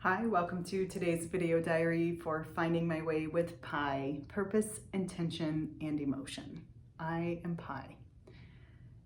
Hi, welcome to today's video diary for Finding My Way with Pi, Purpose, Intention, and Emotion. I am Pi,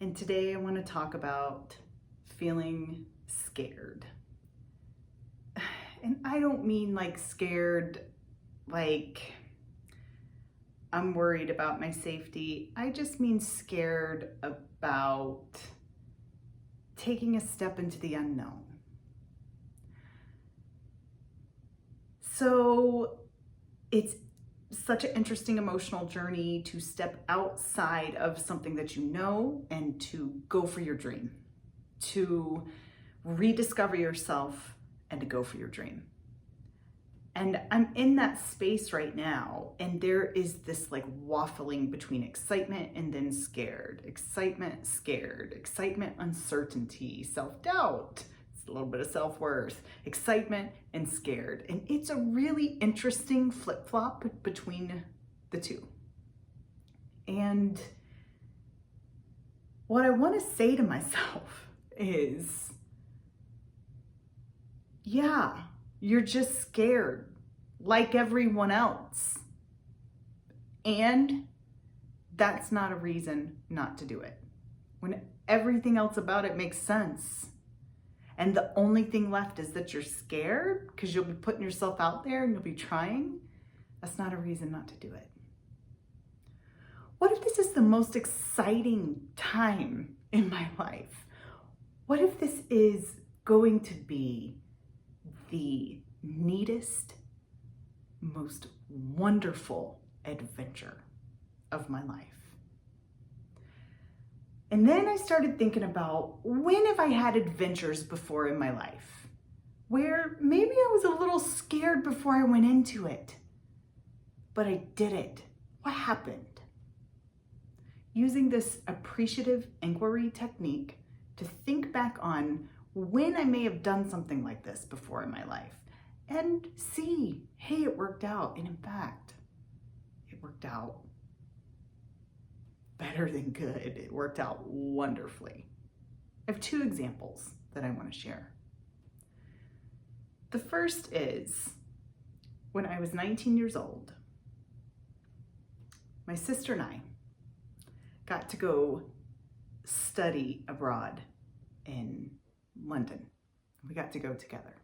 and today I want to talk about feeling scared. And I don't mean like scared, like I'm worried about my safety. I just mean scared about taking a step into the unknown. So it's such an interesting emotional journey to step outside of something that you know and to go for your dream, to rediscover yourself and to go for your dream. And I'm in that space right now, and there is this like waffling between excitement and then scared, excitement, uncertainty, self-doubt, a little bit of self-worth, excitement, and scared. And it's a really interesting flip-flop between the two. And what I want to say to myself is, yeah, you're just scared like everyone else. And that's not a reason not to do it. When everything else about it makes sense. And the only thing left is that you're scared because you'll be putting yourself out there and you'll be trying. That's not a reason not to do it. What if this is the most exciting time in my life? What if this is going to be the neatest, most wonderful adventure of my life? And then I started thinking about when have I had adventures before in my life where maybe I was a little scared before I went into it, but I did it. What happened? Using this appreciative inquiry technique to think back on when I may have done something like this before in my life and see, hey, it worked out. And in fact, it worked out better than good. It worked out wonderfully. I have two examples that I want to share. The first is when I was 19 years old, my sister and I got to go study abroad in London. We got to go together.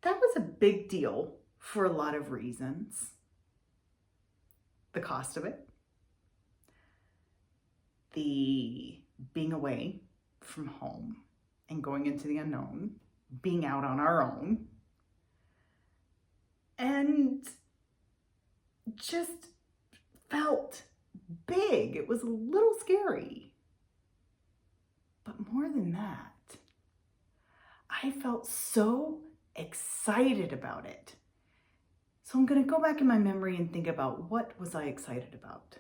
That was a big deal for a lot of reasons. The cost of it, the being away from home and going into the unknown, being out on our own, and just felt big. It was a little scary. But more than that, I felt so excited about it. So I'm going to go back in my memory and think about what was I excited about.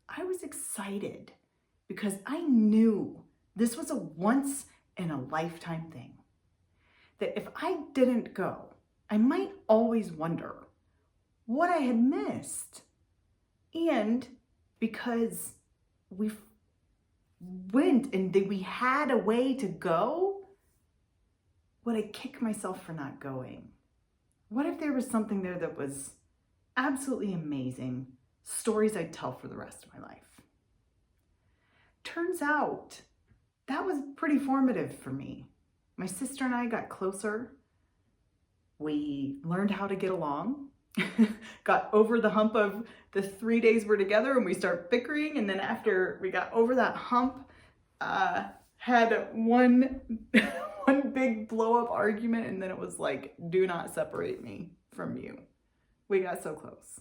I was excited because I knew this was a once in a lifetime thing. That if I didn't go, I might always wonder what I had missed. And because we went and we had a way to go, would I kick myself for not going? What if there was something there that was absolutely amazing, stories I'd tell for the rest of my life? Turns out that was pretty formative for me. My sister and I got closer. We learned how to get along, got over the hump of the 3 days we're together and we start bickering. And then after we got over that hump, had one big blow up argument. And then it was like, do not separate me from you. We got so close.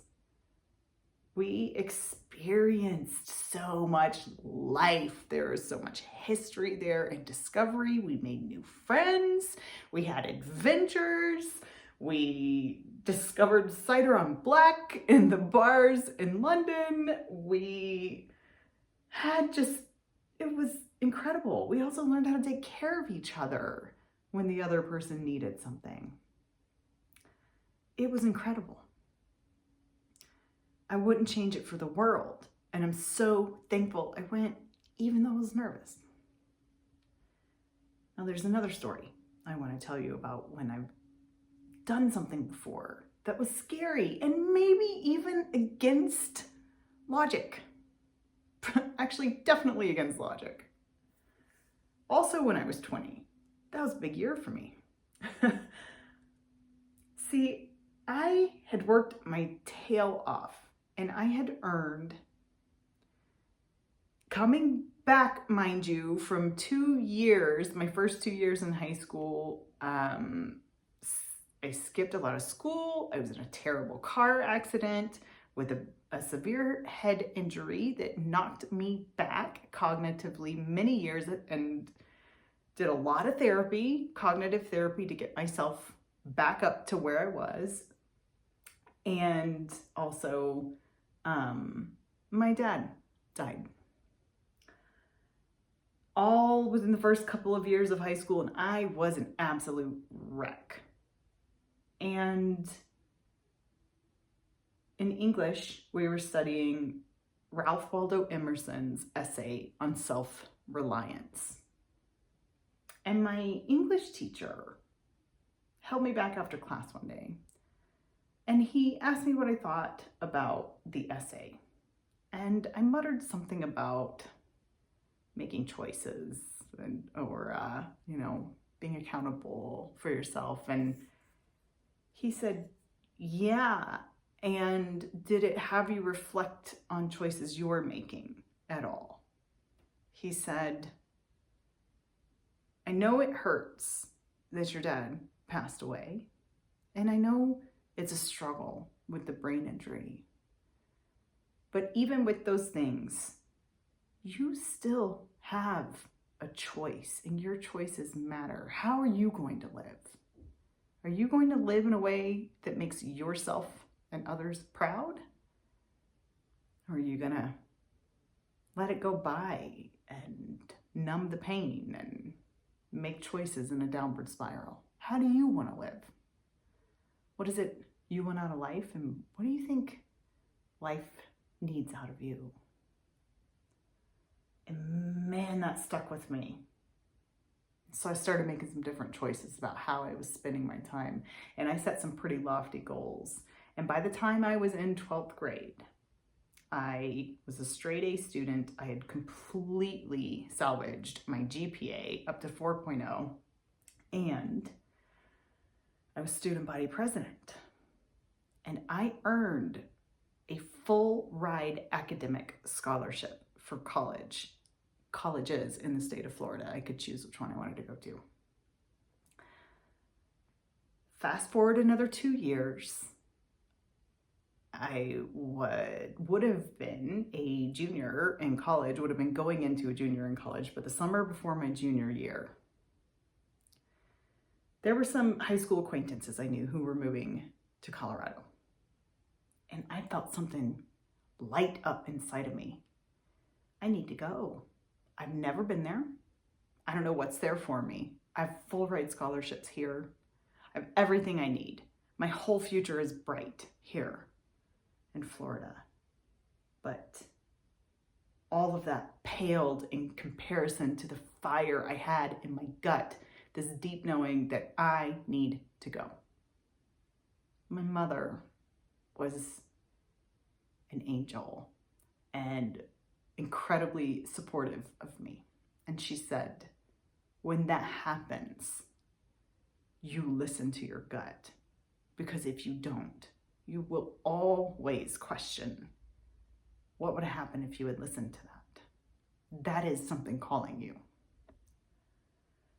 We experienced so much life. There is so much history there and discovery. We made new friends. We had adventures. We discovered cider on black in the bars in London. We had it was incredible. We also learned how to take care of each other when the other person needed something. It was incredible. I wouldn't change it for the world. And I'm so thankful I went, even though I was nervous. Now there's another story I want to tell you about when I've done something before that was scary and maybe even against logic. Actually, definitely against logic. Also, when I was 20, that was a big year for me. See, I had worked my tail off and I had earned, coming back, mind you, from 2 years, my first 2 years in high school, I skipped a lot of school. I was in a terrible car accident with a severe head injury that knocked me back cognitively many years, and did a lot of therapy, cognitive therapy, to get myself back up to where I was. And also, my dad died. All within the first couple of years of high school, and I was an absolute wreck. And in English, we were studying Ralph Waldo Emerson's essay on self-reliance. And my English teacher held me back after class one day, and he asked me what I thought about the essay. And I muttered something about making choices or being accountable for yourself. And he said, yeah, and did it have you reflect on choices you're making at all? He said, I know it hurts that your dad passed away, and I know it's a struggle with the brain injury. But even with those things, you still have a choice, and your choices matter. How are you going to live? Are you going to live in a way that makes yourself and others proud? Or are you going to let it go by and numb the pain and make choices in a downward spiral? How do you want to live? What is it you want out of life, and what do you think life needs out of you? And man, that stuck with me. So I started making some different choices about how I was spending my time, and I set some pretty lofty goals. And by the time I was in 12th grade, I was a straight A student. I had completely salvaged my GPA up to 4.0, and I was student body president. And I earned a full ride academic scholarship for colleges in the state of Florida. I could choose which one I wanted to go to. Fast forward another 2 years, I would have been a junior in college, would have been going into a junior in college, but the summer before my junior year, there were some high school acquaintances I knew who were moving to Colorado. And I felt something light up inside of me. I need to go. I've never been there. I don't know what's there for me. I have full ride scholarships here. I have everything I need. My whole future is bright here in Florida. But all of that paled in comparison to the fire I had in my gut, this deep knowing that I need to go. My mother was an angel and incredibly supportive of me. And she said, when that happens, you listen to your gut, because if you don't, you will always question what would happen if you had listened to that. That is something calling you.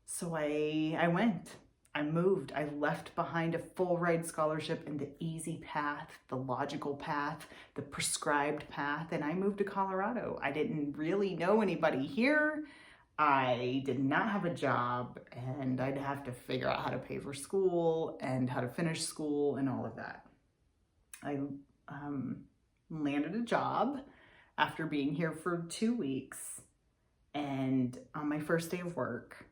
So I went. I moved. I left behind a full ride scholarship and the easy path, the logical path, the prescribed path, and I moved to Colorado. I didn't really know anybody here. I did not have a job, and I'd have to figure out how to pay for school and how to finish school and all of that. I landed a job after being here for 2 weeks, and on my first day of work,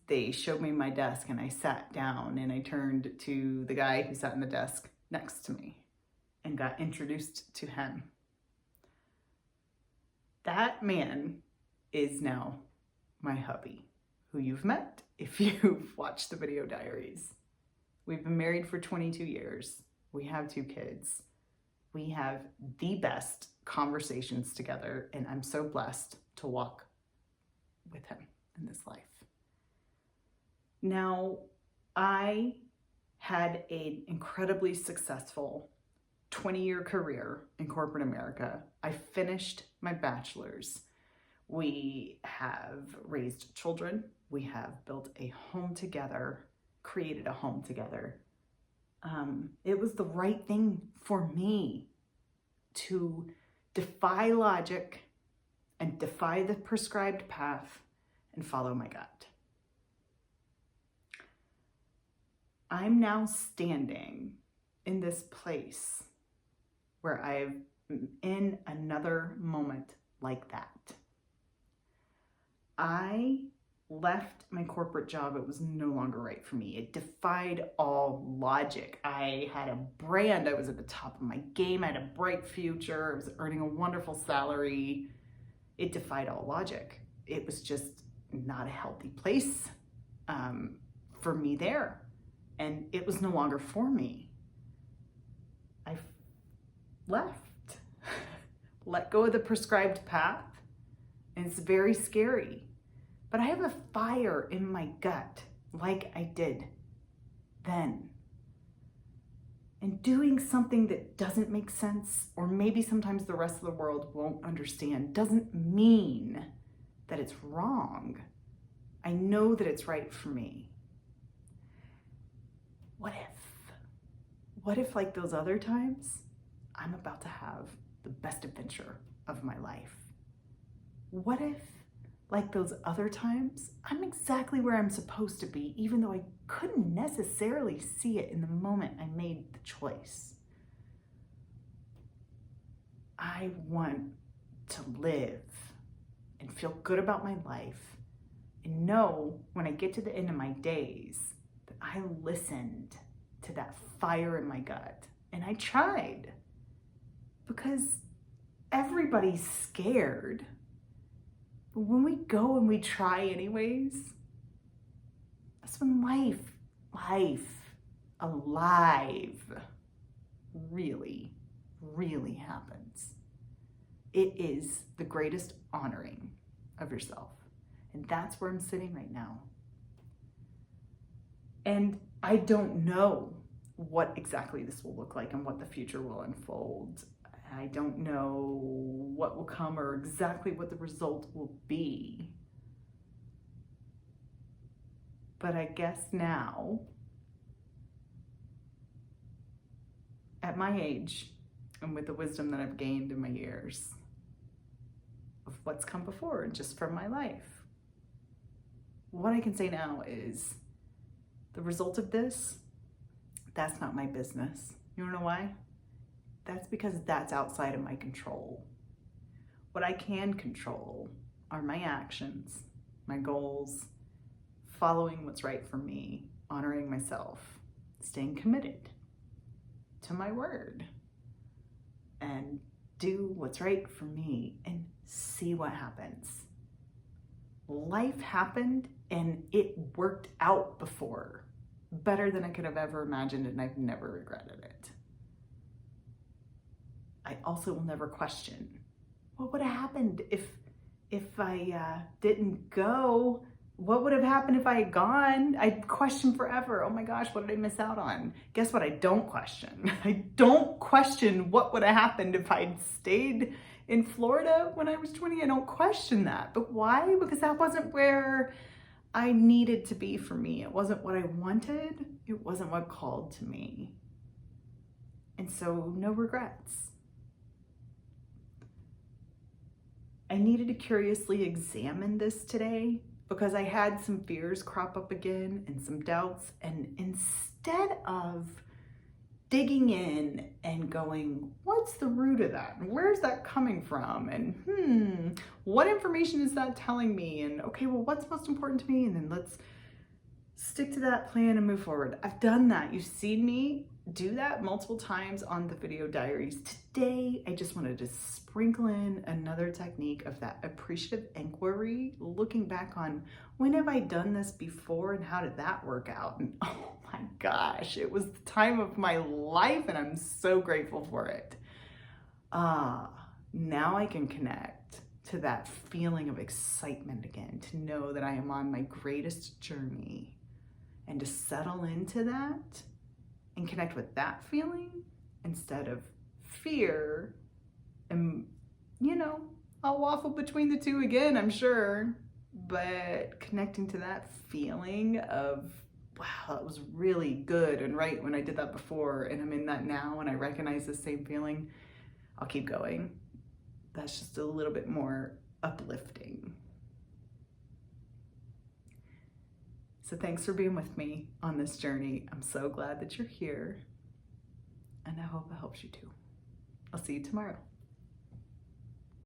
they showed me my desk, and I sat down, and I turned to the guy who sat in the desk next to me and got introduced to him. That man is now my hubby, who you've met if you've watched the video diaries. We've been married for 22 years. We have 2 kids. We have the best conversations together, and I'm so blessed to walk with him in this life. Now, I had an incredibly successful 20-year career in corporate America. I finished my bachelor's. We have raised children. We have built a home together, created a home together. It was the right thing for me to defy logic and defy the prescribed path and follow my gut. I'm now standing in this place where I'm in another moment like that. I left my corporate job. It was no longer right for me. It defied all logic. I had a brand. I was at the top of my game. I had a bright future. I was earning a wonderful salary. It defied all logic. It was just not a healthy place for me there. And it was no longer for me. I left, let go of the prescribed path, and it's very scary. But I have a fire in my gut like I did then. And doing something that doesn't make sense, or maybe sometimes the rest of the world won't understand, doesn't mean that it's wrong. I know that it's right for me. What if like those other times, I'm about to have the best adventure of my life? What if, like those other times, I'm exactly where I'm supposed to be, even though I couldn't necessarily see it in the moment I made the choice? I want to live and feel good about my life and know when I get to the end of my days that I listened to that fire in my gut. And I tried, because everybody's scared. But when we go and we try anyways, that's when alive, really, really happens. It is the greatest honoring of yourself. And that's where I'm sitting right now. And I don't know what exactly this will look like and what the future will unfold. I don't know what will come or exactly what the result will be. But I guess now, at my age, and with the wisdom that I've gained in my years of what's come before and just from my life, what I can say now is the result of this, that's not my business. You wanna know why? That's because that's outside of my control. What I can control are my actions, my goals, following what's right for me, honoring myself, staying committed to my word, and do what's right for me and see what happens. Life happened and it worked out before, better than I could have ever imagined, and I've never regretted it. I also will never question, what would have happened if I didn't go? What would have happened if I had gone? I'd question forever. Oh my gosh, what did I miss out on? Guess what I don't question? I don't question what would have happened if I'd stayed in Florida when I was 20. I don't question that. But why? Because that wasn't where I needed to be for me. It wasn't what I wanted. It wasn't what called to me. And so no regrets. I needed to curiously examine this today because I had some fears crop up again and some doubts. And instead of digging in and going, what's the root of that? And where's that coming from? And what information is that telling me? And okay, well, what's most important to me? And then let's stick to that plan and move forward. I've done that. You've seen me do that multiple times on the video diaries. Today, I just wanted to sprinkle in another technique of that appreciative inquiry, looking back on when have I done this before and how did that work out? And oh my gosh, it was the time of my life and I'm so grateful for it. Now I can connect to that feeling of excitement again, to know that I am on my greatest journey, and to settle into that and connect with that feeling instead of fear. And, you know, I'll waffle between the two again, I'm sure, but connecting to that feeling of, wow, that was really good and right when I did that before, and I'm in that now and I recognize the same feeling, I'll keep going. That's just a little bit more uplifting. So thanks for being with me on this journey. I'm so glad that you're here, and I hope it helps you too. I'll see you tomorrow.